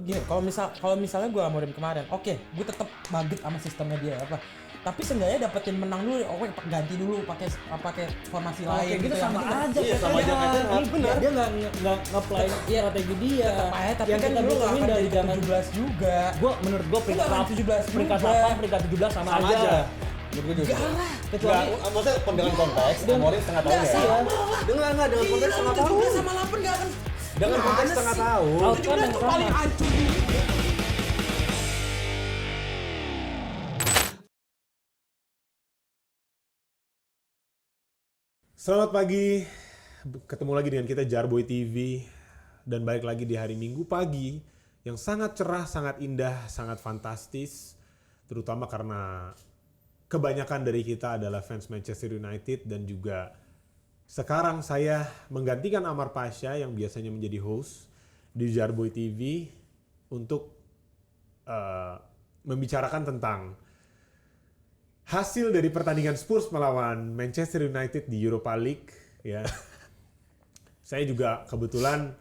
gini, kalau misalnya gue Amorim kemarin, oke, gue tetap baget sama sistemnya dia apa. Tapi seenggaknya dapetin menang dulu, ganti dulu pakai formasi lain gitu yang sama penting aja. Iya, sama aja kan. Benar. Dia enggak nge-apply strategi dia. tetap aja, tapi yang kan kita lu nggak butuhin akan dari jadi zaman 17 juga. menurut gua Lu nggak akan 17 peringkat juga. 8, peringkat 17 sama Sama aja. aja. Kecuali Maksudnya dengan konteks Amorim setengah tahun ya. Dengan konteks setengah tahun. 17 sama 8 nggak akan. Dengan konteks setengah tahun. 17 tuh paling hancur. Selamat pagi, ketemu lagi dengan kita Jarboy TV dan balik lagi di hari Minggu pagi yang sangat cerah, sangat indah, sangat fantastis, terutama karena kebanyakan dari kita adalah fans Manchester United dan juga sekarang saya menggantikan Amar Pasha yang biasanya menjadi host di Jarboy TV untuk membicarakan tentang hasil dari pertandingan Spurs melawan Manchester United di Europa League, ya. Saya juga kebetulan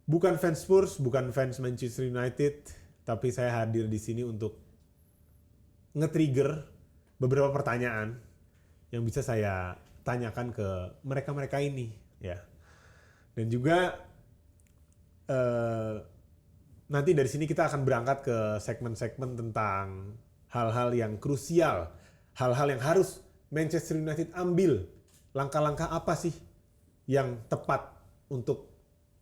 bukan fans Spurs, bukan fans Manchester United, tapi saya hadir di sini untuk nge-trigger beberapa pertanyaan yang bisa saya tanyakan ke mereka-mereka ini, ya. Dan juga nanti dari sini kita akan berangkat ke segmen-segmen tentang hal-hal yang krusial, hal-hal yang harus Manchester United ambil. Langkah-langkah apa sih yang tepat untuk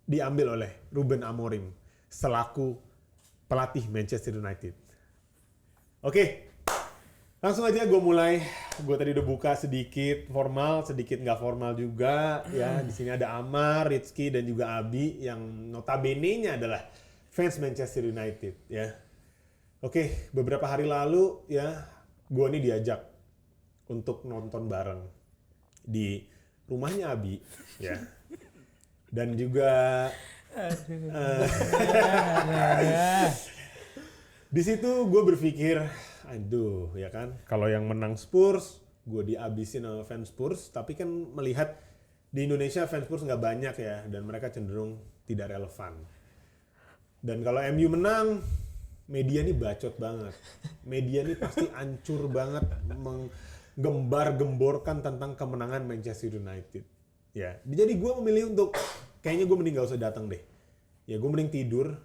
diambil oleh Ruben Amorim selaku pelatih Manchester United? Oke, langsung aja gue mulai. Gue tadi udah buka sedikit formal, sedikit nggak formal juga. Ya, di sini ada Amar, Rizky, dan juga Abi yang notabene-nya adalah fans Manchester United. Ya. Oke, beberapa hari lalu ya, gue nih diajak untuk nonton bareng di rumahnya Abi, ya. Dan juga di situ gue berpikir, aduh, ya kan, kalau yang menang Spurs, gue dihabisin sama fans Spurs. Tapi kan melihat di Indonesia fans Spurs nggak banyak ya, dan mereka cenderung tidak relevan. Dan kalau MU menang, media nih bacot banget. Media nih pasti hancur banget menggembar-gemborkan tentang kemenangan Manchester United. Ya, jadi gue memilih untuk kayaknya gue mending gak usah datang deh. Ya gue mending tidur.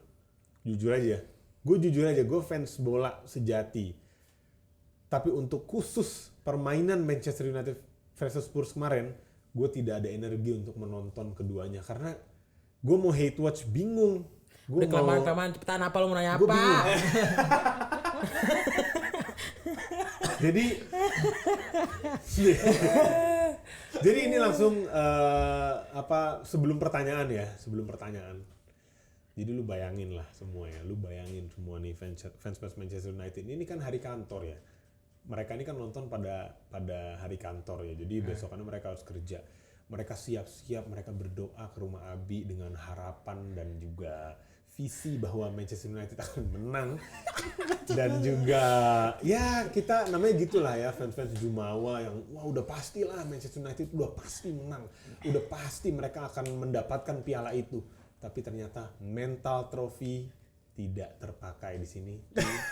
Jujur aja, gue fans bola sejati. Tapi untuk khusus permainan Manchester United versus Spurs kemarin, gue tidak ada energi untuk menonton keduanya karena gue mau hate watch, bingung. Udah kelamaan cepetan, apa lu mau nanya apa? Jadi ini langsung sebelum pertanyaan. Jadi lu bayangin lah semua ya, lu bayangin semua nih fans Manchester United ini kan hari kantor ya. Mereka ini kan nonton pada hari kantor ya. Jadi besokannya mereka harus kerja. Mereka siap-siap, mereka berdoa ke rumah Abi dengan harapan dan juga visi bahwa Manchester United akan menang. Dan juga ya kita namanya gitulah ya, fans-fans Jumawa yang wah udah pastilah Manchester United udah pasti menang. Udah pasti mereka akan mendapatkan piala itu. Tapi ternyata mental trophy tidak terpakai di sini.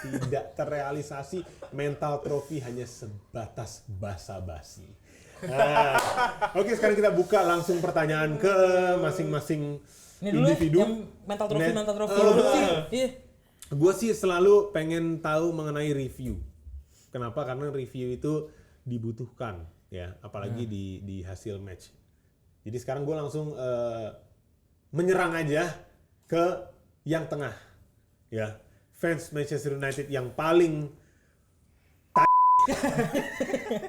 Tidak terrealisasi. Mental trophy hanya sebatas basa-basi. Nah, oke, sekarang kita buka langsung pertanyaan ke masing-masing Ini dulu individu. yang mental trophy. Iya. Gue sih selalu pengen tahu mengenai review. Kenapa? Karena review itu dibutuhkan ya, apalagi di hasil match. Jadi sekarang gue langsung menyerang aja ke yang tengah. Ya, fans Manchester United yang paling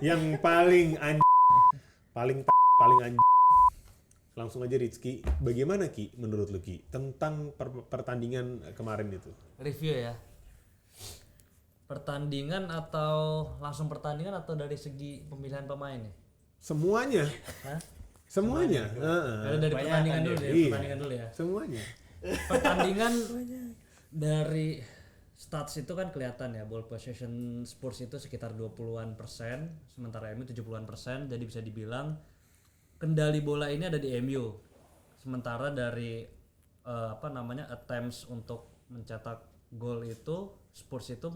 yang paling paling langsung aja Rizky, bagaimana Ki menurut lu Ki tentang pertandingan kemarin itu? review ya. Pertandingan atau langsung pertandingan atau dari segi pemilihan pemain nih? Semuanya. Hah? Semuanya. Kalau dari pertandingan dulu ya, pertandingan dulu ya. Semuanya. Pertandingan dari stats itu kan kelihatan ya, ball possession Spurs itu sekitar 20%, sementara MU 70%, jadi bisa dibilang kendali bola ini ada di MU. Sementara dari attempts untuk mencetak gol itu Spurs itu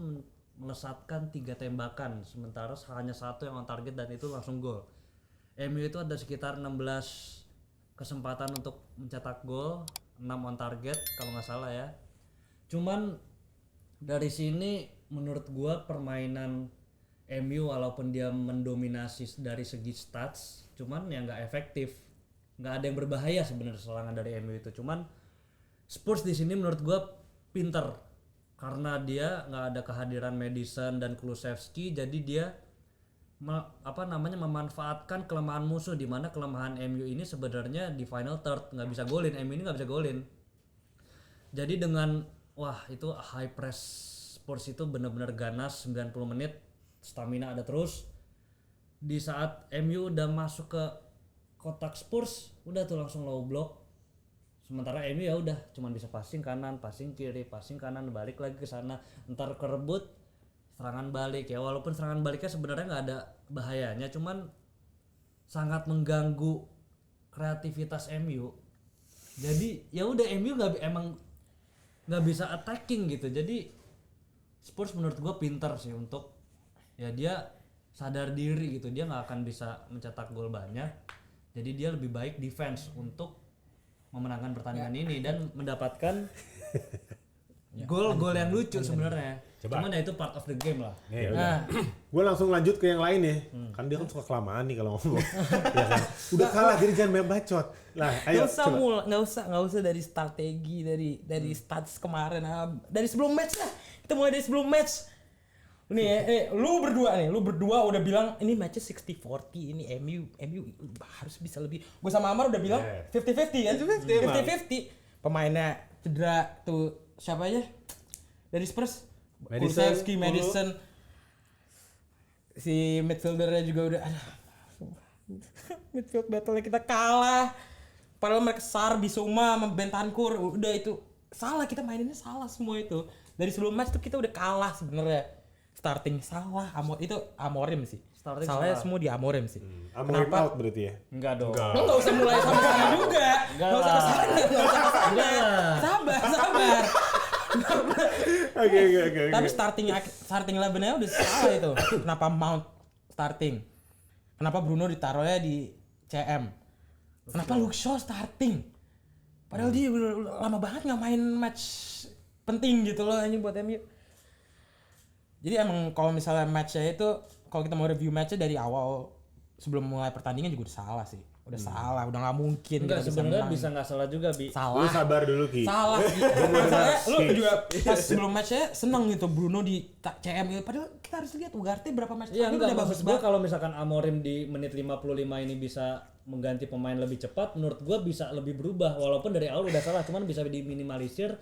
melesatkan 3 tembakan sementara hanya 1 yang on target dan itu langsung gol. MU itu ada sekitar 16 kesempatan untuk mencetak gol, 6 on target kalau nggak salah ya. Cuman dari sini menurut gua permainan MU walaupun dia mendominasi dari segi stats, cuman ya nggak efektif, nggak ada yang berbahaya sebenarnya serangan dari MU itu. Cuman Spurs di sini menurut gua pinter karena dia nggak ada kehadiran Maddison dan Kulusevski, jadi dia memanfaatkan kelemahan musuh, di mana kelemahan MU ini sebenarnya di final third nggak bisa golin, MU ini nggak bisa golin. Jadi dengan itu high press Spurs itu benar-benar ganas 90 menit, stamina ada terus. Di saat MU udah masuk ke kotak Spurs, udah tuh langsung low block. Sementara MU ya udah cuman bisa passing kanan, passing kiri, passing kanan, balik lagi ke sana, entar kerebut serangan balik ya, walaupun serangan baliknya sebenarnya nggak ada bahayanya, cuman sangat mengganggu kreativitas MU. Jadi ya udah MU nggak bisa attacking gitu. Jadi Spurs menurut gue pinter sih untuk ya dia sadar diri gitu, dia nggak akan bisa mencetak gol banyak, jadi dia lebih baik defense untuk memenangkan pertandingan ini dan mendapatkan gol-gol yang lucu sebenarnya. Cuman ya itu part of the game lah. Nah, gue langsung lanjut ke yang lain ya. Kan dia kan suka kelamaan nih kalau ngomong. Ya kan? Udah kalah jadi jangan banyak bacot. Nah, ayo Nggak usah dari strategi, dari stats kemarin. Dari sebelum match lah. Kita mulai dari sebelum match. Nih, lu berdua udah bilang ini matchnya 60-40, ini MU harus bisa lebih. Gue sama Amar udah bilang 50-50 kan? 50-50. Pemainnya cedera tuh siapa aja? Dari Spurs? Kulusevski, Maddison. Si midfieldernya juga udah midfield battle kita kalah. Padahal mereka Sar, Bissouma, Bentancur, udah itu salah, kita maininnya salah semua itu. Dari sebelum match tuh kita udah kalah sebenarnya. Starting salah, Amorim sih. Salahnya semua di Amorim sih. Amorim out berarti ya? Enggak dong. Lo nggak usah mulai sama sana juga. Nggak usah kesana. Sabar. Oke. Tapi starting 11-nya udah salah itu. Kenapa Mount starting? Kenapa Bruno ditaruhnya di CM? Kenapa Luke Shaw starting? Padahal dia udah lama banget nggak main match penting gitu loh ini buat MU. Jadi emang kalau misalnya matchnya itu, kalau kita mau review matchnya dari awal sebelum mulai pertandingan juga udah salah sih. Udah salah, udah nggak mungkin. Enggak, sebenarnya bisa nggak salah juga, Bi. Salah. Lu sabar dulu, Ki. Salah, Ki. Masalahnya lu juga pas sebelum matchnya seneng gitu Bruno di CM gitu. Padahal kita harus lihat Ugarte berapa match Iya, terakhir udah bagus maksud gua kalau misalkan Amorim di menit 55 ini bisa mengganti pemain lebih cepat, menurut gua bisa lebih berubah. Walaupun dari awal udah salah, cuman bisa diminimalisir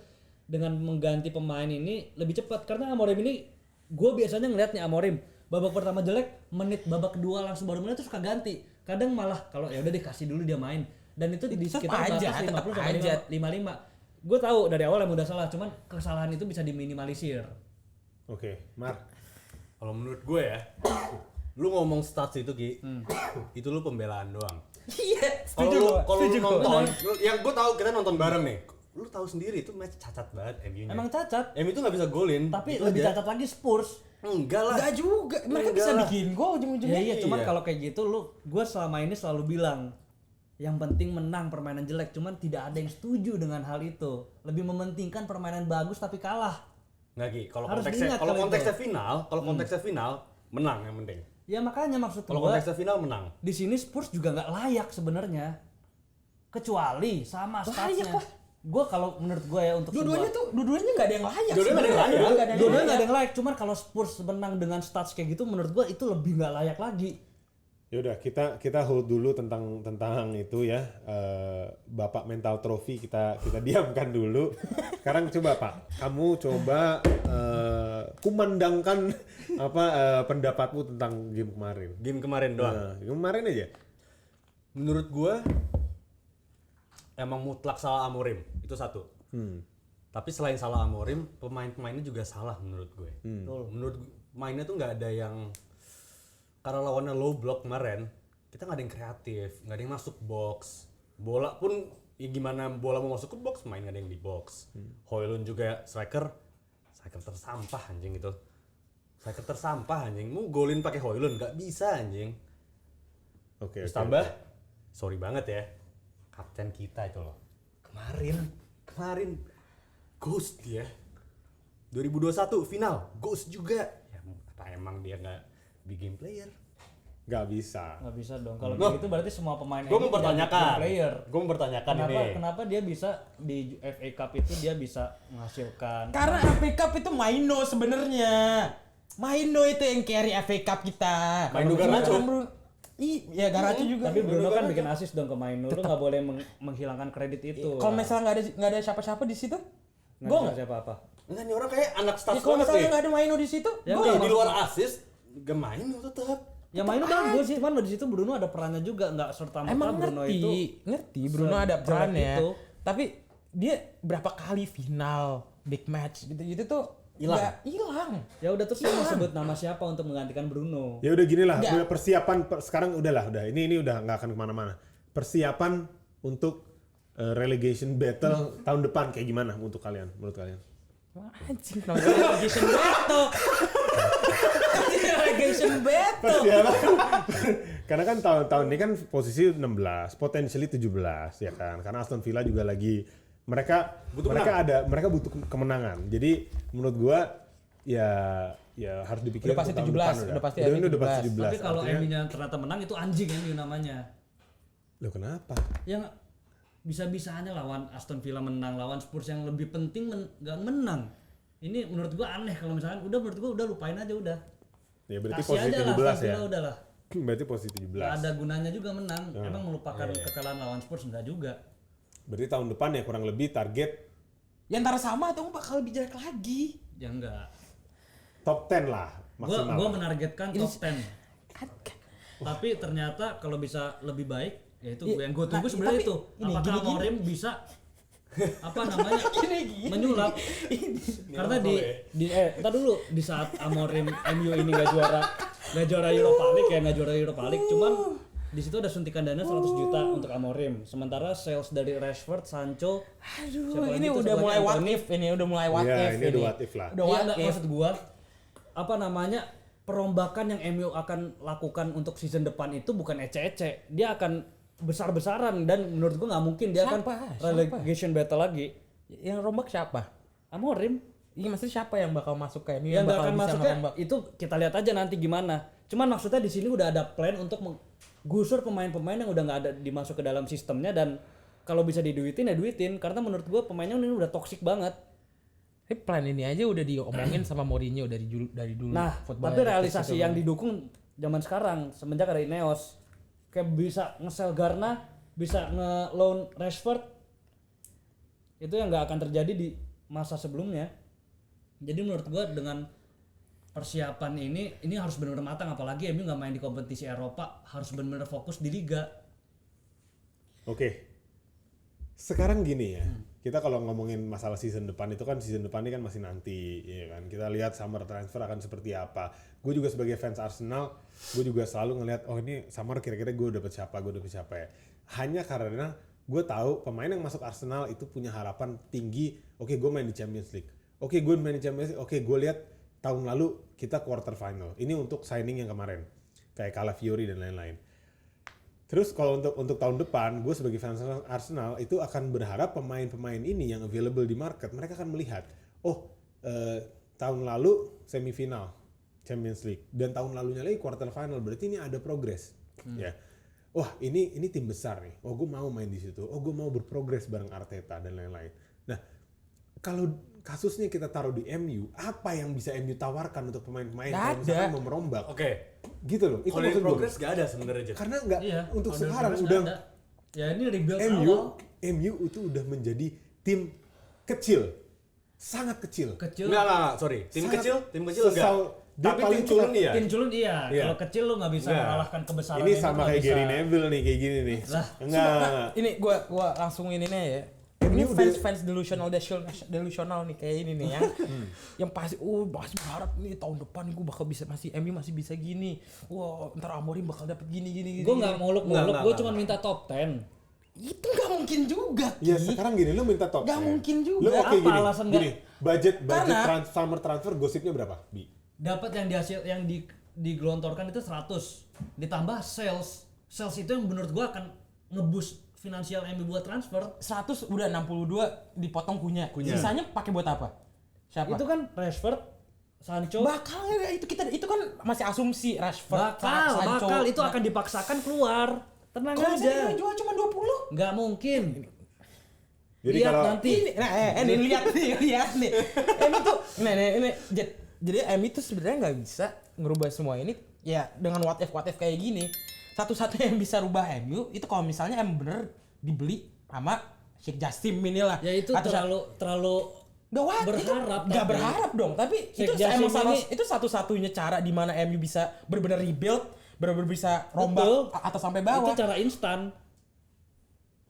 dengan mengganti pemain ini lebih cepat. Karena Amorim ini gua biasanya ngeliatnya Amorim babak pertama jelek, menit babak kedua langsung baru mulai terus suka ganti. Kadang malah kalau ya udah dikasih dulu dia main. Dan itu di sekitar batas 50 sampai 55. Gue tahu dari awal yang udah salah, cuman kesalahan itu bisa diminimalisir. Oke, Mar. Kalau menurut gue ya, lu ngomong stats itu Ki, itu lu pembelaan doang. Iya, Kalau lu nonton, yang gue tahu kita nonton bareng nih. Lu tahu sendiri itu match cacat banget MU-nya. Emang cacat, MU itu nggak bisa golin. tapi itu lebih aja. cacat lagi Spurs. Enggak lah. Enggak juga. Mereka Enggak bisa lah. bikin gol ujung-ujungnya. Iya, cuman kalau kayak gitu gue selama ini selalu bilang yang penting menang permainan jelek, cuman tidak ada yang setuju dengan hal itu. Lebih mementingkan permainan bagus tapi kalah. Nggak Ki, kalau Harus konteksnya diingat kalau kalau konteksnya final, menang yang penting. Ya makanya maksud Kalau gue konteksnya final menang. di sini Spurs juga nggak layak sebenarnya, kecuali sama statsnya. Gue kalau menurut gue ya untuk Dua-duanya nggak ada yang layak. Dua-duanya nggak ada yang layak. dua-duanya nggak ada yang layak. Cuman kalau Spurs menang dengan stats kayak gitu, menurut gue itu lebih nggak layak lagi. Yaudah kita hold dulu tentang itu ya. Bapak mental trophy kita diamkan dulu. Sekarang coba Pak, kamu coba kumandangkan pendapatmu tentang game kemarin. Game kemarin doang. Nah, game kemarin aja. Menurut gue emang mutlak salah Amorim, itu satu. Tapi selain salah Amorim, pemain-pemainnya juga salah menurut gue. Menurut mainnya tuh nggak ada yang, karena lawannya low block kemarin, kita nggak ada yang kreatif, nggak ada yang masuk box. Bola pun gimana bola mau masuk ke box, main gak ada yang di box. Højlund juga striker tersampah anjing itu. Striker tersampah anjing. Mau golin pakai Højlund gak bisa anjing. Oke. Terus tambah, sorry banget ya, kapten kita itu loh. Kemarin ghost dia. 2021 final ghost juga. Ya apa emang dia nggak big game player? Nggak bisa. Nggak bisa dong. Kalau begitu berarti semua pemain Gue mempertanyakan. player. Gue mempertanyakan ini. Kenapa dia bisa di FA Cup itu dia bisa menghasilkan? Karena FA Cup itu Maino sebenarnya. Maino itu yang carry FA Cup kita. Maino Garnacho. Iya, Garnacho juga. Tapi Bruno kan bikin assist dong ke Maino. Lu nggak boleh menghilangkan kredit itu. Kalau misalnya nggak ada siapa-siapa di situ, nggak gue bisa nggak. siapa-apa. Enggak nih orang kayak anak Ya, staff kalau banget misalnya nih. nggak ada Maino di situ, Ya, gue nggak, Di luar assist, gak main tetap. Ya Maino bagus sih, cuman di situ Bruno ada perannya juga, nggak serta merta emang Bruno ngerti, itu. ngerti Bruno ada sejelek perannya. itu. Tapi dia berapa kali final, big match gitu-gitu tuh hilang. Ya udah terus lu mau sebut nama siapa untuk menggantikan Bruno? Ya udah gini lah, Nggak. udah persiapan sekarang udahlah, udah. Ini udah nggak akan kemana-mana. Persiapan untuk relegation battle tahun depan kayak gimana untuk kalian? Menurut kalian? Wah, anjing, relegation battle. Relegation battle. Persiapan. Karena kan tahun ini kan posisi 16, potentially 17 ya kan. Karena Aston Villa juga lagi mereka butuh kemenangan. Jadi menurut gua ya harus dipikirkan. Udah pasti tahun 17, depan udah pasti udah pasti 17. Tapi kalau Artinya, MU-nya ternyata menang itu anjing MU namanya. loh kenapa? Ya bisa-bisanya lawan Aston Villa menang, lawan Spurs yang lebih penting nggak menang. Ini menurut gua aneh kalau misalkan menurut gua udah lupain aja udah. Ya berarti Kasih posisi aja lah 17 Aston ya. Villa udahlah. Berarti posisi 17. Nggak ada gunanya juga menang. Emang melupakan kekalahan lawan Spurs enggak juga. Berarti tahun depan ya kurang lebih target Ya antara sama atau bakal lebih jelek lagi. Ya enggak. top 10 lah maksimal. Gua menargetkan top 10. Tapi ternyata kalau bisa lebih baik, ya itu Iya, yang gue tunggu nah, sebenarnya tapi itu. ini, Apakah gini-gini. Amorim bisa apa namanya menyulap? Karena entar dulu di saat Amorim MU ini nggak juara Europa League, cuman di situ ada suntikan dana 100 juta untuk Amorim. Sementara sales dari Rashford, Sancho, siapa lagi Ini tuh, udah satu mulai lagi, what Anthony. if ini, udah mulai what Iya, if ini udah what if lah. Udah Iya, what enggak, if. maksud gua apa namanya perombakan yang MU akan lakukan untuk season depan itu bukan ece-ece, dia akan besar-besaran dan menurut gua nggak mungkin dia Siapa? akan relegation battle lagi. Yang rombak siapa? Amorim Iya maksudnya siapa yang bakal masuk ke MU yang nggak bakal akan bisa masuknya ngerombak? itu kita lihat aja nanti gimana. Cuman maksudnya di sini udah ada plan untuk menggusur pemain-pemain yang udah nggak ada dimasuk ke dalam sistemnya dan kalau bisa diduitin ya duitin karena menurut gua pemainnya ini udah toksik banget. Plan ini aja udah diomongin sama Mourinho dari dulu. Nah, Football tapi Ethics realisasi itu. yang didukung zaman sekarang semenjak ada Ineos kayak bisa nge-sell Garna, bisa nge-loan Rashford itu yang nggak akan terjadi di masa sebelumnya. Jadi menurut gua dengan persiapan ini harus benar-benar matang apalagi MU nggak main di kompetisi Eropa, harus benar-benar fokus di liga. Oke. Sekarang gini ya. Kita kalau ngomongin masalah season depan itu kan season depan ini kan masih nanti ya kan. Kita lihat summer transfer akan seperti apa. Gue juga sebagai fans Arsenal, gue juga selalu ngelihat oh ini summer kira-kira gue dapet siapa ya. Hanya karena gue tahu pemain yang masuk Arsenal itu punya harapan tinggi. Oke, gue main di Champions League. Oke, gue main di Champions League. Oke, gue lihat tahun lalu kita quarter final. Ini untuk signing yang kemarin. Kayak Calafiori dan lain-lain. Terus kalau untuk tahun depan, gue sebagai fans Arsenal itu akan berharap pemain-pemain ini yang available di market, mereka akan melihat, tahun lalu semifinal Champions League dan tahun lalunya lagi quarter final, berarti ini ada progres, ya. Wah ini tim besar nih, gue mau main di situ, gue mau berprogres bareng Arteta dan lain-lain. Nah kalau kasusnya kita taruh di MU, apa yang bisa MU tawarkan untuk pemain-pemain kalau misalkan mau merombak? Oke. Gitu loh, itu Kalau maksud gue. progres gak ada sebenarnya Jet. Karena nggak Iya, untuk kalau sekarang progress udah nggak ada. Ya ini rebuild awal. MU itu udah menjadi tim kecil, sangat kecil. Kecil. Enggak, sorry. Tim Sangat kecil enggak. dia Tapi paling tim culun kuat. iya. Tim culun iya. Iya. Kalau kecil lu nggak bisa Nggak. mengalahkan kebesaran Ini itu, sama nggak kayak bisa. Gary Neville nih, kayak gini nih. Lah, Enggak. Ini gua langsung ini nih ya. Ini fans delusional nih kayak ini nih ya. Yang pasti masih berharap nih tahun depan gue bakal bisa MU masih bisa gini. Wah, ntar Amorim bakal dapet gini. gue nggak muluk-muluk, Nggak, gue nggak. cuma minta top 10. Itu nggak mungkin juga. Ya Ki. sekarang gini, lu minta top Nggak 10. mungkin juga. Lu oke Apa gini, alasan gini, budget Karena- summer transfer gosipnya berapa? Bi? Dapat yang dihasil yang digelontorkan itu 100 ditambah sales itu yang menurut gua akan ngeboost finansial MU buat transfer. 100 udah 62 dipotong Kunya. Sisanya pakai buat apa? Siapa? Itu kan Rashford, Sancho, bakal ya, itu kan masih asumsi Rashford, Sancho. bakal itu akan dipaksakan keluar. Tenang Kalau misalnya aja. jual cuma 20. Nggak mungkin. Jadi Lihat kalau nanti. Ini lihat nih. Emi tuh, ini. Jadi Emi tuh sebenarnya nggak bisa ngerubah semua ini ya dengan what if kayak gini. Satu-satunya yang bisa rubah MU itu kalau misalnya emang bener dibeli sama Sheikh Jassim inilah. Ya itu terlalu Gak wajar, berharap, gak tapi- berharap dong. Tapi Sheikh itu Jassim emang ini- itu satu-satunya cara di mana MU bisa benar-benar rebuild, benar-benar bisa rombak Betul. atas sampai itu bawah. cara instan.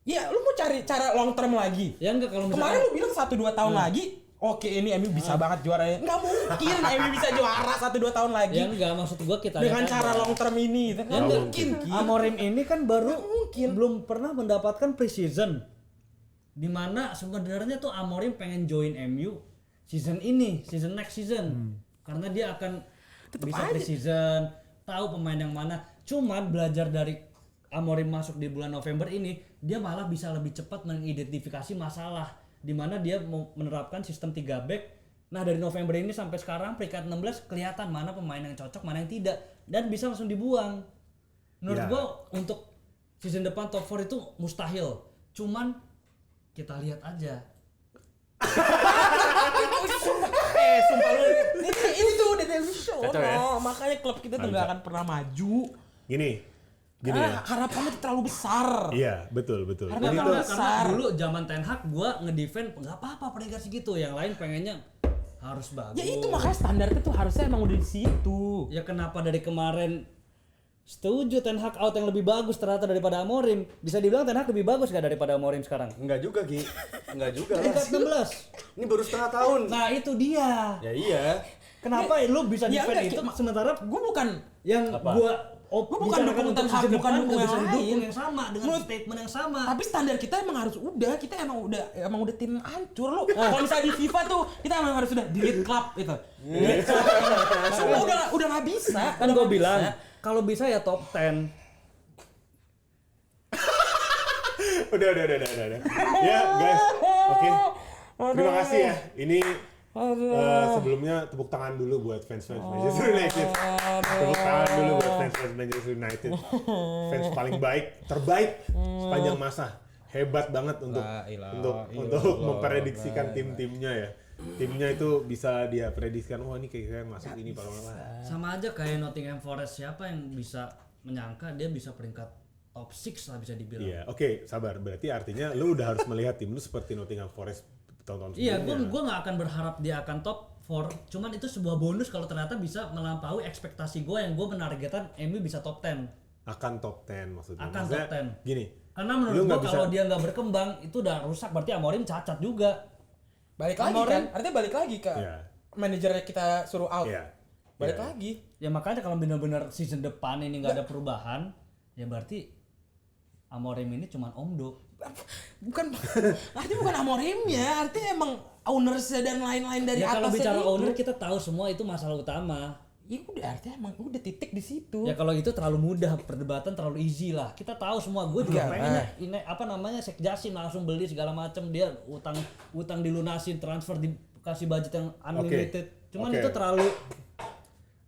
Iya, lu mau cari cara long term lagi. Ya enggak kalau misalkan Kemarin lu bilang 1-2 tahun lagi, oke ini MU bisa banget juaranya. Nggak mungkin MU bisa juara 1-2 tahun lagi. ya enggak maksud gua kita Dengan lihat cara aja. long term ini. Itu nggak Ya enggak. mungkin. Ki. Amorim ini kan baru belum pernah mendapatkan preseason. Dimana sebenarnya tuh Amorim pengen join MU season ini, next season. Karena dia akan bisa preseason, tahu pemain yang mana. Cuman belajar dari Amorim masuk di bulan November ini, dia malah bisa lebih cepat mengidentifikasi masalah. Dimana dia mau menerapkan sistem 3 back. Nah dari November ini sampai sekarang peringkat 16 kelihatan mana pemain yang cocok, mana yang tidak. Dan bisa langsung dibuang. Menurut Ya. gua untuk season depan top 4 itu mustahil. Cuman kita lihat aja. Sumpah lu. Ini tuh udah dari show. Kacau ya? Makanya klub kita tuh nggak akan pernah maju. gini ya. Karena harapannya terlalu besar. Iya, betul. Karena Ini kalau tuh besar. Karena dulu zaman Ten Hag gua ngedefend nggak apa-apa peringkat segitu, yang lain pengennya harus bagus. Ya itu makanya standarnya tuh harusnya emang udah di situ. Ya kenapa dari kemarin setuju Ten Hag out yang lebih bagus ternyata daripada Amorim? Bisa dibilang Ten Hag lebih bagus gak daripada Amorim sekarang? Enggak juga Ki. Enggak juga lah. Peringkat 16. Ini baru setengah tahun. Nah itu dia. Ya iya. Kenapa lu bisa Ya, defend enggak, itu sementara Gue bukan yang Apa? gua Gua bukan bicarakan dukung untuk Ten Hag, season bukan depan dukung nggak yang bisa lain. didukung yang sama dengan Menurut- statement yang sama. tapi standar kita emang harus udah, kita emang udah tim hancur lu. Kalau misalnya di FIFA tuh kita emang harus udah delete club itu. Delete club. Semua udah nggak bisa. Kan Udah gue nggak bilang bisa. kalau bisa ya top 10. udah. Ya, guys. Oke. Terima kasih ya. Ini sebelumnya tepuk tangan dulu buat fans Manchester United. Tepuk tangan dulu buat fans Manchester United. Fans paling terbaik sepanjang masa. Hebat banget untuk La ilaha untuk illallah. memprediksikan tim-timnya ya. Timnya itu bisa dia prediksikan, oh ini kayak masuk ini kalau nggak. Sama aja kayak Nottingham Forest, siapa yang bisa menyangka dia bisa peringkat top 6 lah bisa dibilang. Iya, oke, sabar. Berarti artinya lu udah harus melihat tim lu seperti Nottingham Forest tahun-tahun Iya, sebelumnya. gue nggak akan berharap dia akan top 4. Cuman itu sebuah bonus kalau ternyata bisa melampaui ekspektasi gue yang gue menargetkan MU bisa top 10. Akan top 10 maksudnya. Akan Maksudnya, top 10. Gini, Karena Lu menurut nggak gue bisa- kalau dia nggak berkembang itu udah rusak, berarti Amorim cacat juga. Balik lagi Amorim- kan? Artinya balik lagi ke Iya. manajernya kita suruh out. Iya. Balik Iya. lagi. Ya makanya kalau benar-benar season depan ini nggak ada perubahan, ya berarti Amorim ini cuman omdo. Bukan artinya bukan Amorimnya, artinya emang ownersnya dan lain-lain dari Ya kalau atasnya bicara itu. owner kita tahu semua itu masalah utama. Ya udah, artinya emang udah titik di situ. Ya kalau itu terlalu mudah, perdebatan terlalu easy lah. Kita tahu semua, gue juga Enggak, pengennya ini apa namanya Sheikh Jassim langsung beli segala macam, dia utang dilunasin, transfer dikasih budget yang unlimited. Cuman Oke. itu terlalu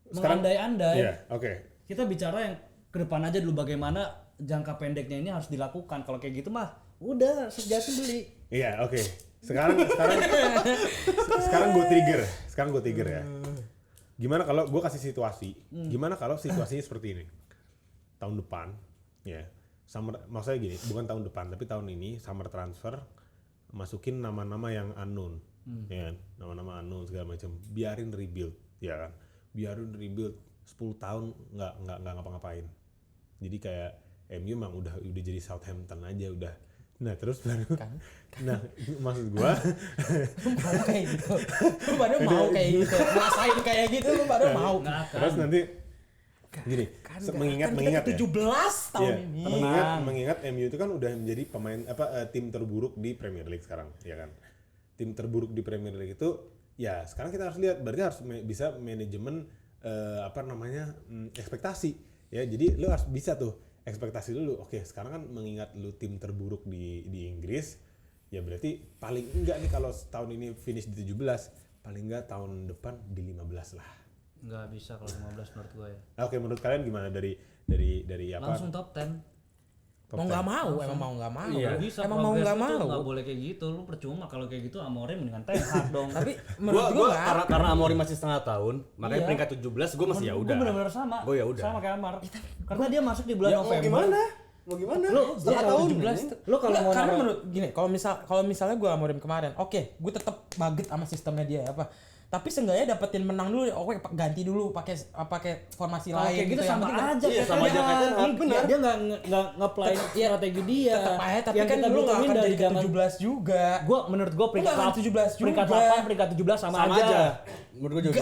Sekarang- mengandai-andai. Iya, oke. Kita bicara yang ke depan aja dulu, bagaimana jangka pendeknya ini harus dilakukan. Kalau kayak gitu mah udah Sheikh Jassim beli. Iya, oke. Sekarang gue trigger ya. Gimana kalau gue kasih situasi? Gimana kalau situasinya seperti ini? Tahun depan, ya. Maksudnya gini, bukan tahun depan, tapi tahun ini summer transfer masukin nama-nama yang unknown, ya kan? Nama-nama unknown segala macam. Biarin rebuild, ya kan? Biarin rebuild 10 tahun nggak ngapa-ngapain. Jadi kayak MU emang udah jadi Southampton aja udah. Nah terus baru nah maksud gua Lu mau kayak gitu. Lu pada mau kayak gitu. Ngerasain kayak gitu lu pada mau. Nggak akan. terus nanti Gini, mengingat ya. 17 tahun Iya, ini. mengingat MU itu kan udah menjadi tim terburuk di Premier League sekarang, ya kan. Tim terburuk di Premier League itu ya sekarang kita harus lihat, berarti harus bisa manajemen ekspektasi. Ya, jadi lu harus bisa tuh ekspektasi dulu. Oke, sekarang kan mengingat lu tim terburuk di Inggris, ya berarti paling enggak nih kalau tahun ini finish di 17, paling enggak tahun depan di 15 lah. Nggak bisa kalau 15 menurut gue ya. Oke, menurut kalian gimana dari apa? Langsung top 10. Mau nggak mau, emang mau nggak mau. Nggak bisa. Emang mau nggak mau. Nggak boleh kayak gitu. Lu percuma kalau kayak gitu Amorim mendingan Ten Hag dong. Tapi menurut gua karena Amorim masih setengah tahun, makanya Iya. peringkat 17 gue masih ya Gue udah. benar-benar sama. Gue ya udah. Sama kayak Amar. Karena dia masuk di bulan Ya mau November. gimana? Mau gimana? Lu setengah tahun 17 ini. tuh. Lu kalau Nggak, mau karena naruh- menurut gini, kalau misalnya gue Amorim kemarin, oke, gue tetap baget sama sistemnya dia apa. Tapi seenggaknya dapetin menang dulu, oke ganti dulu pakai formasi Kalau lain kayak gitu yang sama penting aja. Iya, sama aja kayak Ten Hag, benar. Dia nggak nge-apply strategi dia. tetap aja, tapi Yang kan kita lu nggak butuhin akan dari jadi ke zaman 17 juga. menurut gue peringkat Nggak akan 17 juga. peringkat 8, peringkat 17 sama aja. Menurut gue juga.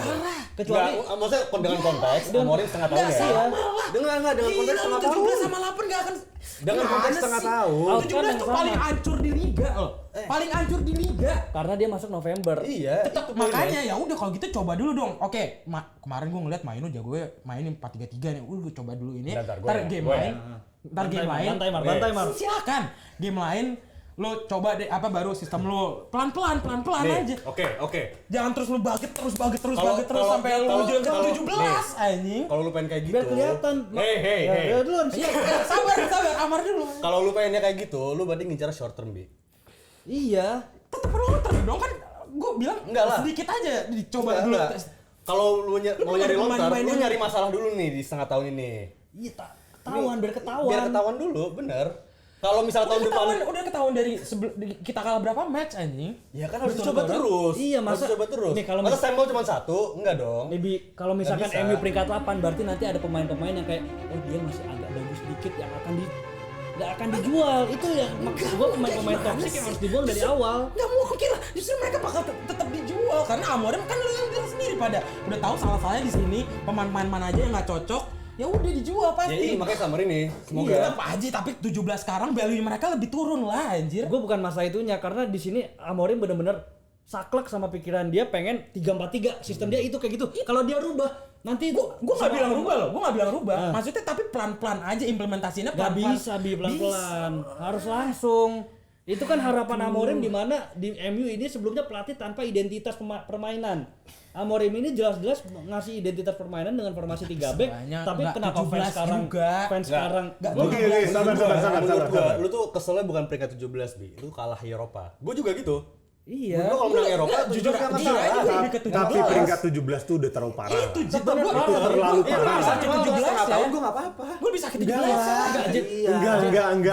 Kecuali Nggak, maksudnya dengan konteks Amorim setengah tahun Nggak ya. sama. Dengan konteks setengah tahun. 17 sama 8 nggak akan. Dengan Gimana konteks sih? setengah tahun. 17 tuh Sama. paling hancur di liga loh. Paling hancur di liga. karena dia masuk November. Iya. Tetap itu makanya ya udah kalau gitu coba dulu dong. Oke, kemarin gue ngeliat Maino jago gue mainin 4-3-3 nih. Gue coba dulu ini. Ntar gue Ntar ya. game Gue lain. Ntar game lain. Bantai Mar. Silakan. Game lain lo coba deh baru sistem lo pelan-pelan aja. Oke. Jangan terus lo baget terus Kalau- sampai lo kalau- ujung ke kalau- 17 anjing. Kalau lu pengen kayak gitu. Biar kelihatan. Hey. Ya, duluan sih. Iya, sabar Amar dulu. Kalau lu pengennya kayak gitu, lu berarti ngincar short term, Bi. Iya. Tetap long term dong kan. Gue bilang Enggak lah. sedikit aja dicoba Enggak, dulu. enggak. Kalau lu mau nyari long term, pemain-pemain lu yang- nyari masalah dulu nih di setengah tahun ini. Iya, ketahuan biar ketahuan. Biar ketahuan dulu, bener. Kalau misal tahun depan, Udah ketahuan dari kita kalah berapa match anjing. ya kan harus Betul, coba betul. terus. Iya, Harus masa- coba terus. nih, kalau masa mis- stempel cuma satu? Enggak dong. Maybe kalau misalkan Nggak bisa. MU peringkat 8 berarti nanti ada pemain-pemain yang kayak dia masih agak bagus sedikit yang nggak akan dijual. Itu yang maksud gua pemain-pemain toksik yang harus dibuang dari awal. Gak mungkin lah, justru mereka bakal tetap dijual karena Amorim kan lu yang bilang sendiri pada udah tahu salah-salahnya di sini, pemain-pemain mana aja yang nggak cocok, ya udah dijual Ya pasti. ini makanya summer ini. Semoga. Iya, tetap aja tapi 17 sekarang value mereka lebih turun lah anjir. Gue bukan masalah itunya karena di sini Amorim bener-bener saklek sama pikiran dia pengen 3-4-3 sistem dia itu kayak gitu. Kalau dia rubah nanti Gue nggak bilang rubah loh, gue nggak bilang rubah. Maksudnya tapi pelan-pelan aja implementasinya nggak pelan-pelan. bisa pelan-pelan, harus langsung. Itu kan harapan Amorim di mana di MU ini sebelumnya pelatih tanpa identitas permainan. Amorim ini jelas-jelas ngasih identitas permainan dengan formasi 3 back, Masalahnya tapi nggak kenapa 17 fans sekarang juga. sekarang Oke, sabar. Menurut gua, lu tuh keselnya bukan peringkat 17, Bi. Lu kalah Eropa. Gua juga gitu. iya. Menurut gua kalau menang Eropa, jujur nggak aja, masalah. jujur aja. Lebih ke 17. Tapi peringkat 17 tuh udah terlalu parah. Itu Itu gue terlalu Iya, parah. bisa Sakit 17 17 setengah ya. tahun gua enggak apa-apa. Gue bisa sakit 17 Enggak,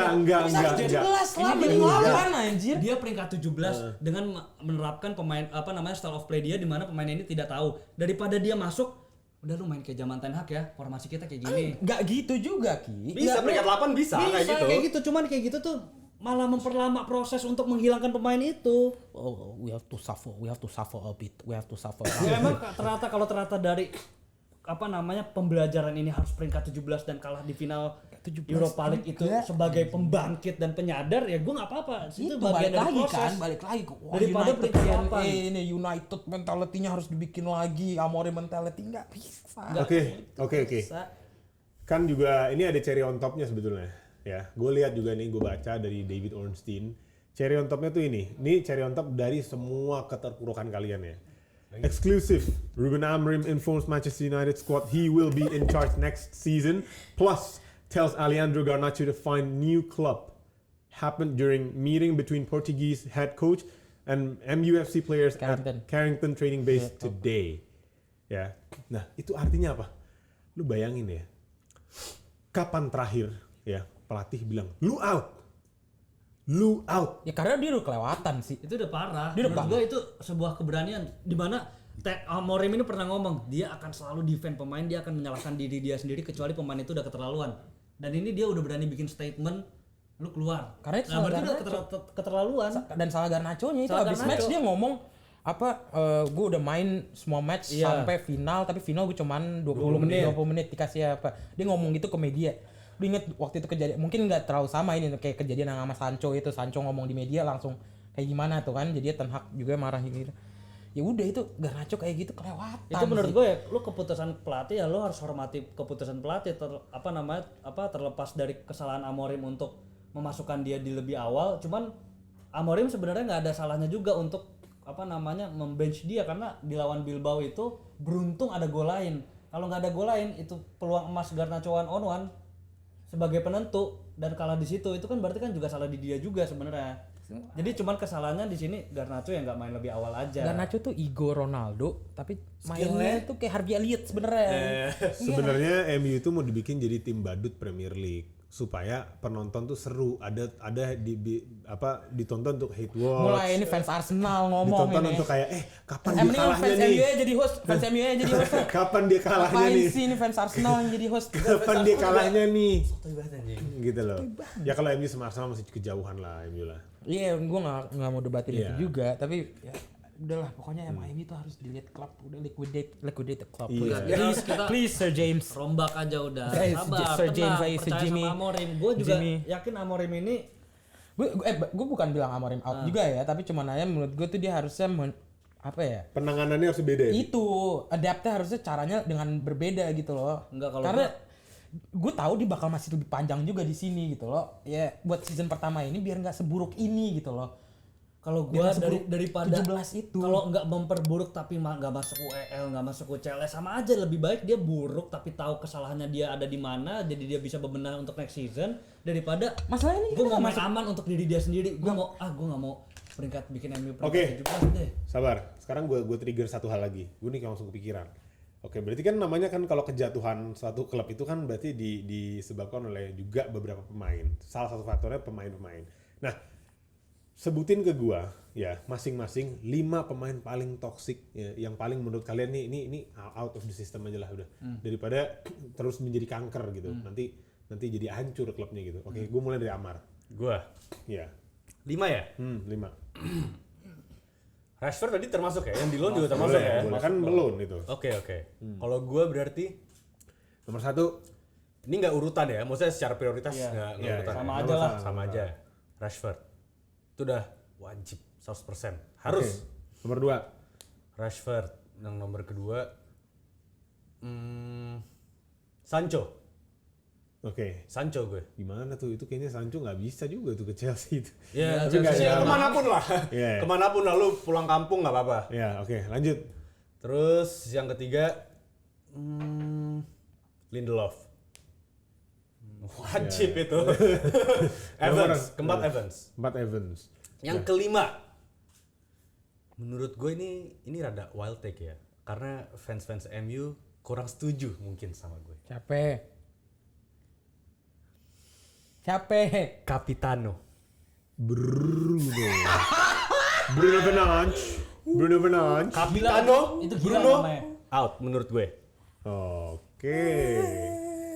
Enggak. Bisa 17 lah, mending lawan anjir. Dia peringkat 17 dengan menerapkan pemain style of play dia di mana pemain ini tidak tahu. Daripada dia masuk, udah lu main kayak zaman Ten Hag ya, formasi kita kayak gini. Gak gitu juga Ki. Bisa peringkat 8 bisa kayak gitu. Cuman kayak gitu tuh malah memperlama proses untuk menghilangkan pemain itu. Oh, we have to suffer a bit. Ya emang ternyata dari pembelajaran ini harus peringkat 17 dan kalah di final 17 Europa League itu juga. sebagai pembangkit dan penyadar ya gue nggak apa-apa. Itu bagian balik dari lagi proses. kan, balik lagi. Wah, Daripada United peringkat yang 8. ini United mentality-nya harus dibikin lagi. Amorim mentality nggak bisa. Oke. Kan juga ini ada cherry on top-nya sebetulnya. Ya, gue lihat juga nih, gue baca dari David Ornstein. Cherry on top-nya tuh ini cherry on top dari semua keterpurukan kalian ya. Exclusive, Ruben Amorim informs Manchester United squad he will be in charge next season. Plus, tells Alejandro Garnacho to find new club. Happened during meeting between Portuguese head coach and MUFC players Carrington. at Carrington training base today. Ya, nah itu artinya apa? Lu bayangin ya, kapan terakhir ya pelatih bilang lu out. Ya karena dia udah kelewatan sih. Itu udah parah. Dia udah Menurut gue itu sebuah keberanian di mana Amorim ini pernah ngomong dia akan selalu defend pemain, dia akan menyalahkan diri dia sendiri kecuali pemain itu udah keterlaluan. Dan ini dia udah berani bikin statement lu keluar. Karena itu nah, salah berarti udah Garnacho. keterlaluan. Dan salah Garnacho-nya itu Salah habis Garnacho. match dia ngomong gue udah main semua match sampai final, tapi final gue cuman 20 menit dikasih apa. Dia ngomong gitu ke media. Lu inget waktu itu kejadian, mungkin nggak terlalu sama ini kayak kejadian sama Sancho itu. Sancho ngomong di media langsung kayak gimana tuh kan, jadi Ten Hag juga marah gitu. Ya udah itu Garnacho kayak gitu kelewatan. Itu menurut gue ya, lu keputusan pelatih ya lu harus hormati keputusan pelatih terlepas dari kesalahan Amorim untuk memasukkan dia di lebih awal. Cuman Amorim sebenarnya nggak ada salahnya juga untuk membench dia, karena di lawan Bilbao itu beruntung ada gol lain. Kalau nggak ada gol lain itu peluang emas Garnacho 1-on-1 sebagai penentu, dan kalah di situ itu kan berarti kan juga salah di dia juga sebenarnya. Jadi cuman kesalahannya di sini Garnacho yang nggak main lebih awal aja. Garnacho tuh ego Ronaldo, tapi mainnya tuh kayak Harvey Elliott sebenarnya. Sebenarnya MU itu mau dibikin jadi tim badut Premier League supaya penonton tuh seru, ada ditonton untuk hate watch. Mulai ini fans Arsenal ngomong ditonton ini. untuk kayak kapan dia kalahnya fans nih. MU jadi host, fans MU jadi host. Kapan dia kalahnya Ngapain nih? sih ini fans Arsenal yang jadi host? Kapan dia kalahnya nih? Gitu loh. Ya kalau MU sama Arsenal masih kejauhan lah MU lah. Iya, gue nggak mau debatin itu juga, tapi ya udahlah pokoknya MU itu harus dilihat klub, udah liquidate the club. Please Sir James. Rombak aja udah. Guys, Sabar, Sir James, tenang, Sir percaya Jimmy. sama Amorim. Gue juga Jimmy. yakin Amorim ini Gue bukan bilang Amorim out juga ya, tapi cuma nanya menurut gue tuh dia harusnya Penanganannya harus beda ya? itu adaptnya harusnya caranya dengan berbeda gitu loh. Enggak, kalau karena gue tahu dia bakal masih lebih panjang juga di sini gitu loh. Ya buat season pertama ini biar nggak seburuk ini gitu loh. kalau gua daripada 17 itu. kalau nggak memperburuk tapi nggak masuk UEL, nggak masuk UCL, sama aja. Lebih baik dia buruk tapi tahu kesalahannya dia ada di mana, jadi dia bisa bebenah untuk next season, daripada Masalah ini gue mau main aman untuk diri dia sendiri. Gue nggak mau peringkat bikin MU peringkat 17 deh. Sabar. Sekarang gue trigger satu hal lagi. Gue nih langsung kepikiran. Oke, berarti kan namanya kan kalau kejatuhan suatu klub itu kan berarti disebabkan oleh juga beberapa pemain. Salah satu faktornya pemain-pemain. Nah, sebutin ke gua ya masing-masing 5 pemain paling toksik ya, yang paling menurut kalian nih ini out of the system aja lah udah. Daripada terus menjadi kanker gitu. Nanti jadi hancur klubnya gitu. Oke, gua mulai dari Amar. Gua Iya. 5 ya? 5. Rashford tadi termasuk ya? Yang di loan juga termasuk ya? Boleh kan belum itu. Oke. Kalau gua berarti Nomor 1 ini nggak urutan ya, maksudnya secara prioritas nggak Iya, urutan. sama ya. aja lah. Sama aja. Rashford itu udah wajib 100%. Harus. Nomor 2 Rashford. Yang nomor kedua Sancho. Oke. Sancho gue. Gimana tuh? Itu kayaknya Sancho nggak bisa juga tuh ke Chelsea itu. Ya, Tapi nggak Chelsea ada. kemanapun lah. Iya. Kemanapun lah, lu pulang kampung nggak apa-apa. Ya, oke, lanjut. Terus yang ketiga Lindelof. Wajib itu. Evans, keempat Evans. 4 Evans. Yang kelima, menurut gue ini rada wild take ya, karena fans MU kurang setuju mungkin sama gue. Capek. Capitano. Bruno Fernandes. Capitano. Itu gila Bruno namanya. out menurut gue.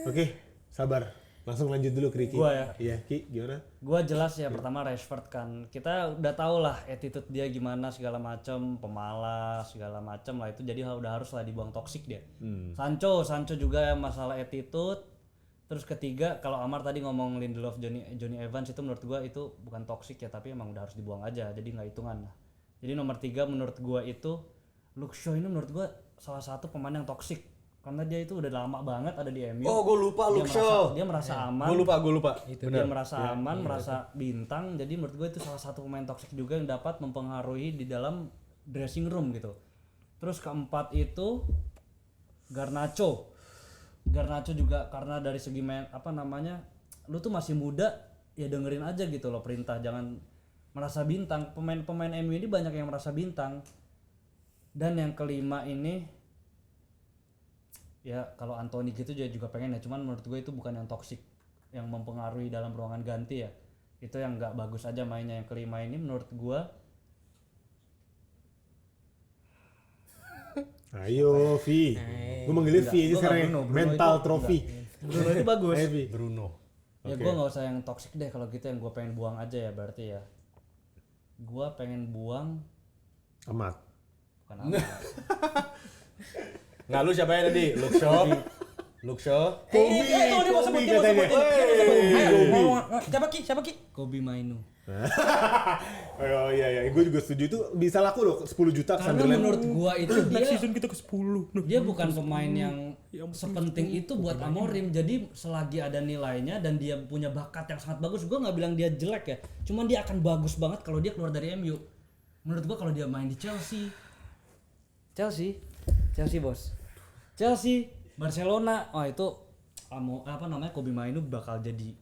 Oke, sabar. Langsung lanjut dulu ke Ricky. Gua ya. Iya, Ki, gimana? Gue jelas ya, pertama Rashford kan. Kita udah tau lah attitude dia gimana segala macem, pemalas segala macem lah itu, jadi udah harus lah dibuang toksik dia. Sancho juga masalah attitude. Terus ketiga, kalau Amar tadi ngomong Lindelof, Johnny Evans itu menurut gue itu bukan toksik ya, tapi emang udah harus dibuang aja, jadi nggak hitungan lah. Jadi nomor 3 menurut gue itu Luke Shaw. Ini menurut gue salah satu pemain yang toksik karena dia itu udah lama banget ada di MU. Oh, gue lupa Luke Shaw. Dia merasa aman. Gue lupa. Dia merasa aman, merasa bintang. Jadi menurut gue itu salah satu pemain toksik juga yang dapat mempengaruhi di dalam dressing room gitu. Terus keempat itu Garnacho juga, karena dari segi lu tuh masih muda ya, dengerin aja gitu loh perintah, jangan merasa bintang. Pemain MU ini banyak yang merasa bintang. Dan yang kelima ini ya kalau Anthony gitu juga pengen ya, cuman menurut gue itu bukan yang toksik yang mempengaruhi dalam ruangan ganti ya, itu yang nggak bagus aja mainnya. Yang kelima ini menurut gue Ayo, Vi. Gue manggilnya Vi aja sekarang. Mental trophy. Bruno itu bagus. Bruno. Ya gue nggak usah yang toksik deh kalau gitu, yang gue pengen buang aja ya berarti ya. Gue pengen buang Amat. bukan nama. Nggak, lu siapa ya tadi? Luke Shaw. Itu dia mau sebutin. Ayo, siapa Ki? Kobe Mainu. Oh iya, gue juga setuju itu bisa laku loh 10 juta ke Karena Sunderland. menurut gua itu Next dia season kita ke 10. dia bukan pemain yang sepenting itu buat Amorim. Jadi selagi ada nilainya dan dia punya bakat yang sangat bagus, gua nggak bilang dia jelek ya. Cuman dia akan bagus banget kalau dia keluar dari MU. Menurut gua kalau dia main di Chelsea, bos. Chelsea, Barcelona, itu Kobe Mainu bakal jadi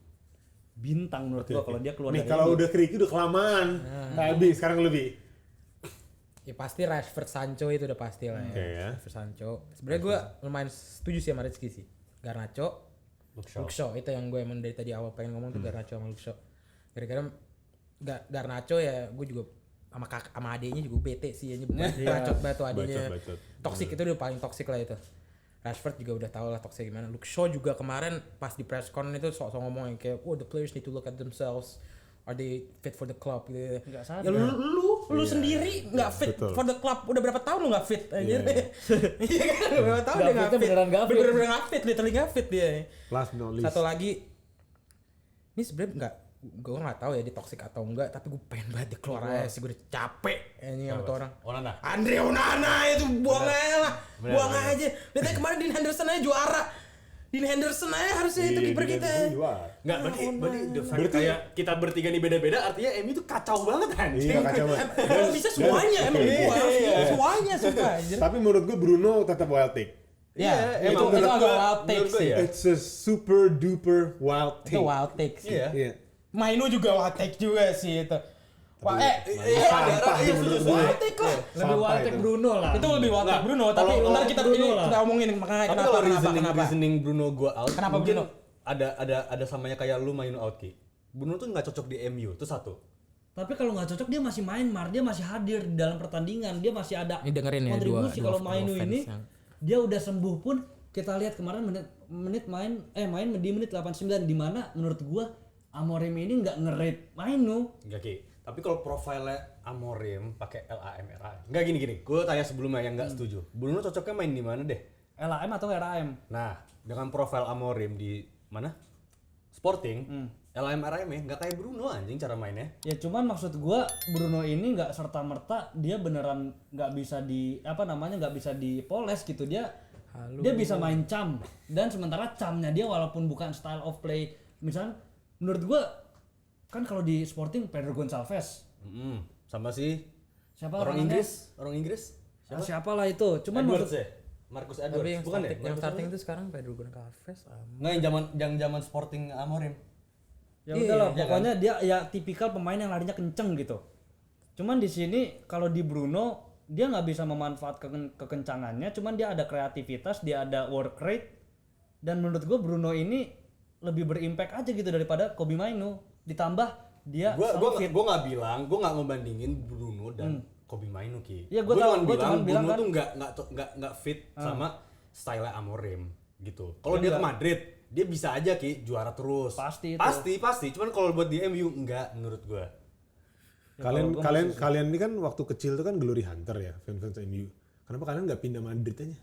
bintang menurut gua kalau dia keluar Nih dari kalau MU. udah keriki udah kelamaan. Lebih sekarang lebih. Ya pasti Rashford Sancho itu udah pasti lah ya. Oke ya. Rashford Sancho. Sebenarnya gue lumayan setuju sih sama Rizky sih. Garnacho, Luke Shaw itu yang gue emang dari tadi awal pengen ngomong tuh Garnacho sama Luke Shaw. Gara-gara Garnacho ya gue juga sama adeknya juga bete sih ya bacot batu adeknya. Bacot. Toxic itu udah paling toxic lah itu. Rashford juga udah tahu lah toxic gimana. Luke Shaw juga kemarin pas di press con itu sok-sok ngomong yang kayak the players need to look at themselves. Are they fit for the club gitu. Nggak sadar. Ya lu sendiri nggak fit betul. for the club. Udah berapa tahun lu nggak fit anjir. Iya kan berapa tahun Nggak dia nggak fitnya fit. beneran nggak fit. Beneran nggak fit, literally nggak fit dia. Last but not least. Satu lagi, ini sebenarnya gue nggak tahu ya di toxic atau enggak, tapi gue pengen banget keluar aja sih, gue udah capek ini sama tuh orang. Onana. Andre Onana itu buang aja lah, Bener, buang bener. aja. Lihat aja kemarin Dean Henderson aja juara. Dean Henderson aja harusnya itu kiper kita. Nggak, berarti the fact kayak kita bertiga nih beda-beda artinya MU tuh kacau banget anjing. Iya kacau banget. Kalau bisa semuanya emang gua harus semuanya suka anjir. Tapi menurut gue Bruno tetap wild take. Ya, Iya, itu emang menurut agak gua- wild take menurut gua sih. ya. It's a super duper wild take. Itu wild take sih. Iya. Mainu juga wild take juga sih itu. Wah, sampah iya, menurut setuju. gue. wild take lah. Lebih Sampai wild take itu. Bruno lah. Itu lebih wild take Bruno, tapi kalau ntar kita Bruno ini lah. kita omongin makanya Tapi kenapa kalau kenapa. reasoning Bruno gua out, Kenapa mungkin Bruno? ada samanya kayak lu main out Ki. Bruno tuh nggak cocok di MU, itu satu. Tapi kalau nggak cocok dia masih main, dia masih hadir di dalam pertandingan, dia masih ada Ini dengerin ya, kontribusi. dua Kalau Mainu fans ini yang- dia udah sembuh pun kita lihat kemarin menit main di menit 89 di mana menurut gua Amorim ini nggak nge-rate Mainu. Enggak Ki. Tapi kalau profilnya Amorim pakai LAMRA. Enggak gini. Gue tanya sebelumnya yang nggak setuju. Bruno cocoknya main di mana deh? LAM atau RAM? Nah, dengan profil Amorim di mana? Sporting, LAMRA ya nggak kayak Bruno anjing cara mainnya. Ya cuman maksud gua Bruno ini nggak serta merta dia beneran nggak bisa nggak bisa dipoles gitu. Dia bisa main cam dan sementara camnya dia walaupun bukan style of play misalnya menurut gua kan kalau di Sporting Pedro Gonçalves Sama sih siapa orang orangnya? Inggris. Siapalah itu cuman Edwards maksud ya? Marcus Tapi Edwards yang bukan ya? starting, yang starting itu sekarang Pedro Gonçalves. Nggak yang zaman Sporting Amorim. ya udahlah iya pokoknya dia ya tipikal pemain yang larinya kenceng gitu. Cuman di sini kalau di Bruno dia nggak bisa memanfaatkan kekencangannya, cuman dia ada kreativitas, dia ada work rate dan menurut gue Bruno ini lebih berimpact aja gitu daripada Kobe Mainu. Ditambah dia selalu fit. Gue nggak ngebandingin Bruno dan Kobe Mainu Ki. Iya, Gue gua tahu, gua cuma cuman bilang bilang Bruno kan. tuh nggak fit sama style Amorim gitu. Kalau dia ke Madrid dia bisa aja Ki juara terus. Pasti itu. Pasti. Cuman kalau buat di MU enggak menurut gue. Kalian ini kan waktu kecil tuh kan glory hunter ya, fans MU. Kenapa kalian nggak pindah Madrid aja?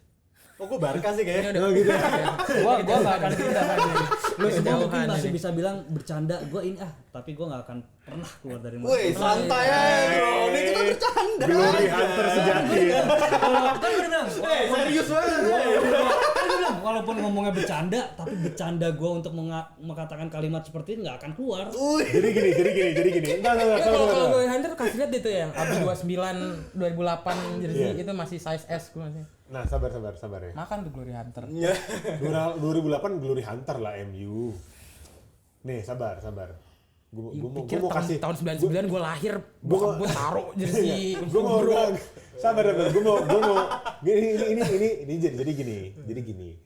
Oh gue Barca sih kayaknya. Nah, gitu. Gua nggak akan pindah lagi. Lu semua mungkin Kejauhan masih ini. bisa bilang bercanda. Gua ini tapi gua nggak akan pernah keluar dari Woi santai aja bro, ini kita bercanda. Glory hunter sejati. Kan udah bilang, Serius banget. kan gua bilang walaupun ngomongnya bercanda, tapi bercanda gua untuk mengatakan kalimat seperti itu nggak akan keluar. Jadi gini. Entar. Kalau gue Hunter kasih lihat itu yang Abi 29 2008 jersey itu masih size S gue masih. Nah, sabar ya. Makan tuh Glory Hunter. 2008 Glory Hunter lah MU. Nih, sabar. Gue Pikir mau kasih tahun 99 gue lahir, bokap gue taruh jersey. gue mau bilang sabar gue mau ini jadi gini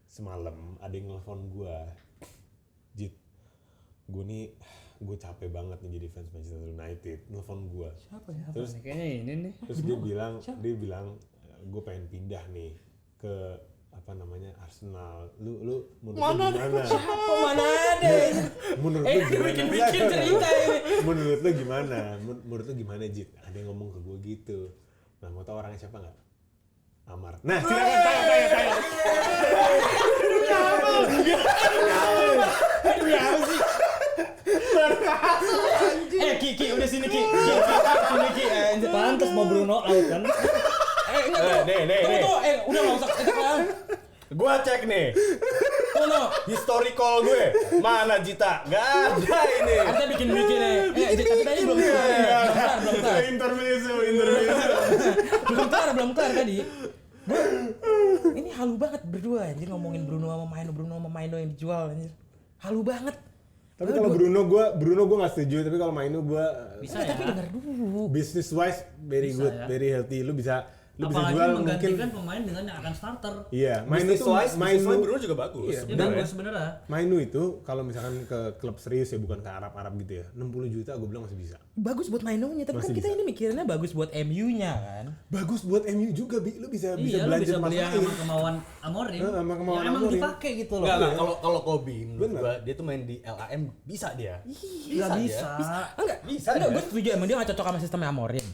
semalam ada yang nelfon gue Jit gue capek banget nih jadi fans Manchester United, nelfon gue terus Kayaknya ini nih. dia bilang gue pengen pindah nih ke apa namanya Arsenal, lu menurut lu gimana? Oh, mana ada? Menurut lu gimana? bikin cerita ini. Menurut lu gimana? Menurut lu gimana Jit? Ada yang ngomong ke gue gitu. Nah, mau tahu orangnya siapa nggak? Amar. Nah, silakan tanya. Ki, udah sini Ki. Sini Ki. Pantes mau Bruno out kan. Enggak tuh. Udah nggak usah. Gua cek nih. No. Historical gue. Mana Jita? Gak ada ini. Kita bikin nih. Tapi tadi belum kelar. Intermezzo. Belum kelar tadi. Ini halu banget berdua anjir ngomongin Bruno sama Maino yang dijual anjir. Halu banget. Tapi kalau Bruno gue nggak setuju. Tapi kalau Maino gue Bisa Tapi ya. dengar dulu. business wise very Bisa good, ya. very healthy. Lu bisa Apalagi jual menggantikan mungkin. pemain dengan yang akan starter. Iya, Business wise Maino Bruno juga bagus. Iya, Ya bagus sebenarnya. Maino itu kalau misalkan ke klub serius ya bukan ke Arab gitu ya. 60 juta gue bilang masih bisa. Bagus buat Mainonya, tapi Masih kan kita bisa. ini mikirinnya bagus buat MU-nya kan. Bagus buat MU juga, Bi. Lu bisa Iya, lu belanja bisa beli yang pemain. emang kemauan Amorim. Sama kemauan yang emang Amorim. dipakai gitu loh. Enggak, kalau Kobe menurut Bener. gua dia tuh main di LAM bisa dia. Nggak bisa. Enggak, Bisa enggak, ya? gue setuju emang dia gak cocok sama sistemnya Amorim.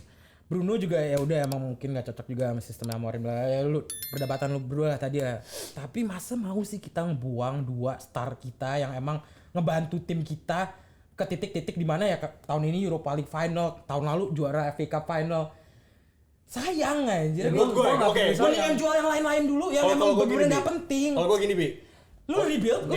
Bruno juga ya udah emang mungkin gak cocok juga sama sistemnya Amorim lah. Ya lu perdebatan lu berdua lah tadi ya. Tapi masa mau sih kita ngebuang 2 star kita yang emang ngebantu tim kita ke titik-titik di mana ya tahun ini Europa League final, tahun lalu juara FA Cup final. Sayang Ya, aja. menurut gue, oke. Mendingan jual yang lain-lain dulu yang emang gua gini, bener-bener Bi. gak penting. Kalau gua gini, Bi. Lu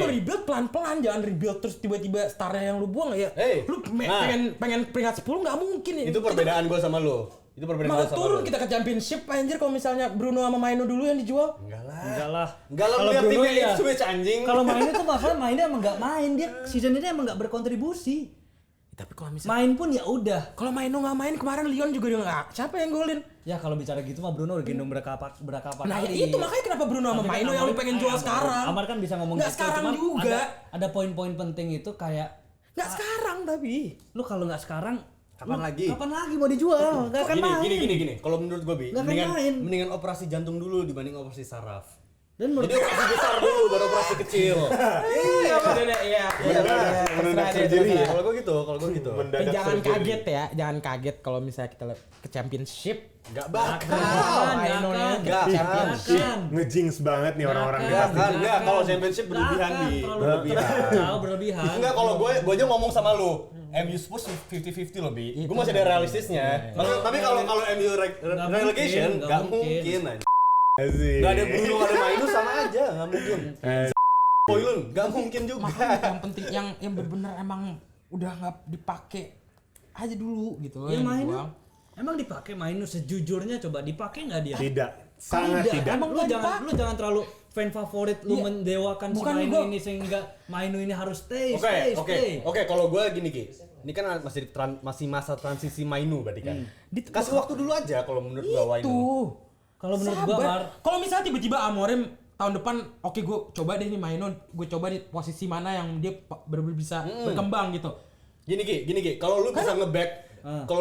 rebuild pelan-pelan, jangan rebuild terus tiba-tiba starnya yang lu buang ya. Hey, Lu nah. pengen peringkat 10 nggak mungkin ya. Itu perbedaan gua sama lu. Itu perbedaan Malah gua sama turun lu. kita ke championship anjir kalau misalnya Bruno sama Maino dulu yang dijual. Enggak lah. Enggak lah. Enggak lah, Kalau lihat Bruno timnya ya. Ipswich anjing. Kalau mainnya tuh masalah mainnya emang nggak main, dia season ini emang nggak berkontribusi. Tapi kalau misalnya Main pun ya udah. kalau Maino nggak main kemarin Lyon juga dia nggak. Siapa yang golin? Ya kalau bicara gitu mah Bruno udah gendong berapa Nah ya kali. itu makanya kenapa Bruno sama Tapi kan Maino yang lu Amar- pengen jual sekarang. Amar kan bisa ngomong Nggak gitu, sekarang cuman juga. Ada poin-poin penting itu kayak Nggak sekarang tapi. lu kalau nggak sekarang Kapan lu lagi? Kapan lagi mau dijual? Nggak akan main. Gini. Kalau menurut gua, Bi, Nggak akan main. mendingan operasi jantung dulu dibanding operasi saraf. Dan menurut Jadi operasi besar dulu baru operasi kecil. Iya. Kalau gua gitu. Tapi jangan kaget ya, jangan kaget kalau misalnya kita ke championship. Enggak Nggak bakal. akan, Mainonya nggak nggak akan, akan. nggak akan. Ngejinx banget nih orang-orang Nggak kita. akan, Enggak, nggak kalau akan. championship berlebihan, Nggak akan, Bi. terlalu Berlebihan. berlebihan. Enggak, kalau gue aja ngomong sama lu. MU Spurs 50-50 loh, Bi. Gue masih ada realistisnya. Tapi kalau MU relegation nggak enggak mungkin. mungkin. Asik. Enggak ada Bruno, ada Maino sama aja, enggak mungkin. Poilun, enggak mungkin juga. Makanya yang penting yang benar-benar emang udah nggak dipakai aja dulu gitu Ya yang Maino. dibuang. Emang dipakai Maino sejujurnya coba dipakai nggak dia? Tidak, sangat tidak. Emang Lu nggak jangan dipakai. lu jangan terlalu fan favorit lu Iya. mendewakan si Bukan Maino gua- ini sehingga Maino ini harus stay. Oke, kalau gue gini, Ki. Ini kan masih masa transisi Mainu berarti kan. Kasih waktu dulu aja kalau menurut gue Mainu. Itu. Kalau menurut gua, Sabar. Mar, Kalau misalnya tiba-tiba Amorim tahun depan, oke gue coba deh nih Maino, gue coba di posisi mana yang dia benar-benar bisa berkembang gitu. Gini Ki, kalau lu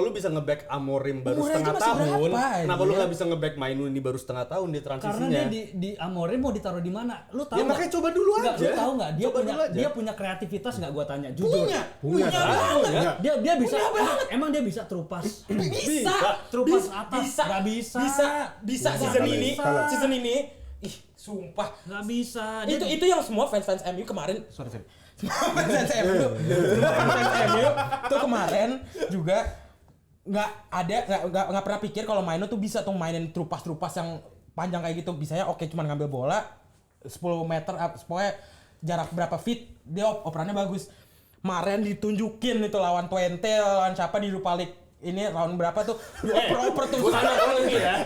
bisa nge-back Amorim baru Umurnya setengah aja masih tahun, berapa, kenapa lu anjir? nggak bisa nge-back Mainu ini baru setengah tahun di karena transisinya? dia di Amorim mau ditaruh di mana? Lu tahu Ya nggak? makanya coba dulu Nggak, aja. lu tahu nggak dia Coba punya dulu aja. dia punya kreativitas nggak gua tanya jujur. Punya banget. Dia bisa Punya banget. emang dia bisa terupas. Bisa. Terupas atas nggak bisa. Bisa Nggak season bisa. ini. Season ini. Ih, sumpah. Nggak bisa. Itu yang semua fans MU kemarin, sorry. Semua fans MU tuh kemarin juga nggak pernah pikir kalau Maino tuh bisa tuh mainin trupas yang panjang kayak gitu. Bisanya oke cuman ngambil bola 10 meter pokoknya jarak berapa feet dia operannya bagus. Kemarin ditunjukin itu lawan Twente, lawan siapa di Europa League ini lawan berapa tuh dioper tuh sana ya.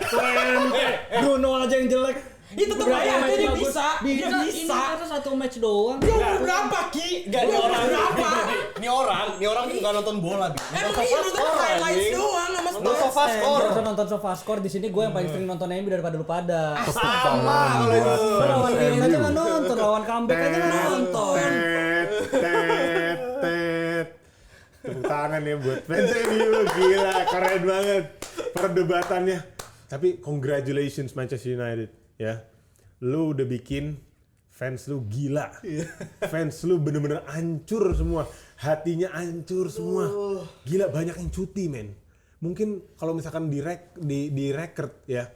Bruno aja yang jelek. itu tuh bayang dia bisa. Ini masa satu match doang. Dia umur berapa Ki? Enggak, Dia umur berapa? Ini orang nggak nonton bola, Bi. Emang iya nonton highlights doang sama Nonton stats. SofaScore. Gak usah nonton SofaScore di sini gue yang paling sering nonton MU daripada lu pada. Sama kalau itu. Lawan Lyon aja nggak nonton, lawan comeback aja nggak nonton. Tet. Tepuk tangan ya buat fans MU, gila, keren banget perdebatannya. Tapi congratulations Manchester United ya. Lu udah bikin fans lu gila. Fans lu bener-bener hancur semua. Hatinya hancur semua. Gila banyak yang cuti men. Mungkin kalau misalkan di record ya,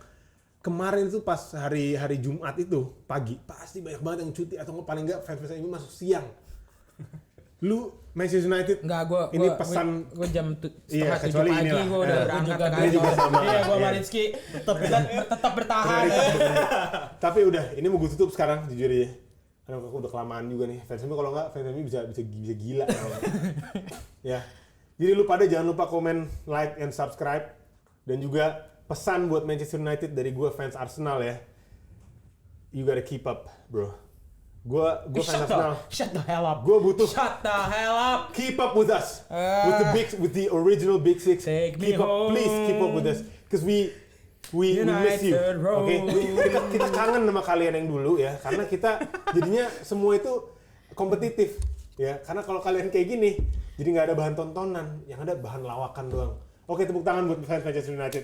kemarin tuh pas hari Jumat itu pagi pasti banyak banget yang cuti atau paling enggak fans MU masuk siang. Lu Manchester United ini pesan jam iya, setengah 7 kecuali pagi inilah. gue udah berangkat ke Dia juga kantor. sama. Iya, gue sama Iya. Rizky tetap bertahan. Tapi udah, ini mau gue tutup sekarang jujur ya. Karena aku udah kelamaan juga nih. Fans MU kalau nggak, fans MU bisa gila. Ya. Jadi lu pada jangan lupa komen, like, and subscribe. Dan juga pesan buat Manchester United dari gue fans Arsenal ya. You gotta keep up, bro. Gue fans Arsenal. Shut the hell up. Gue butuh Shut the hell up. keep up with us. With the original Big Six. Take me Keep up, home. please keep up with us. Because we miss you. United Road. Oke, kita kangen sama kalian yang dulu ya, karena kita jadinya semua itu kompetitif ya. Karena kalau kalian kayak gini, jadi nggak ada bahan tontonan, yang ada bahan lawakan doang. Oke, tepuk tangan buat fans Manchester United.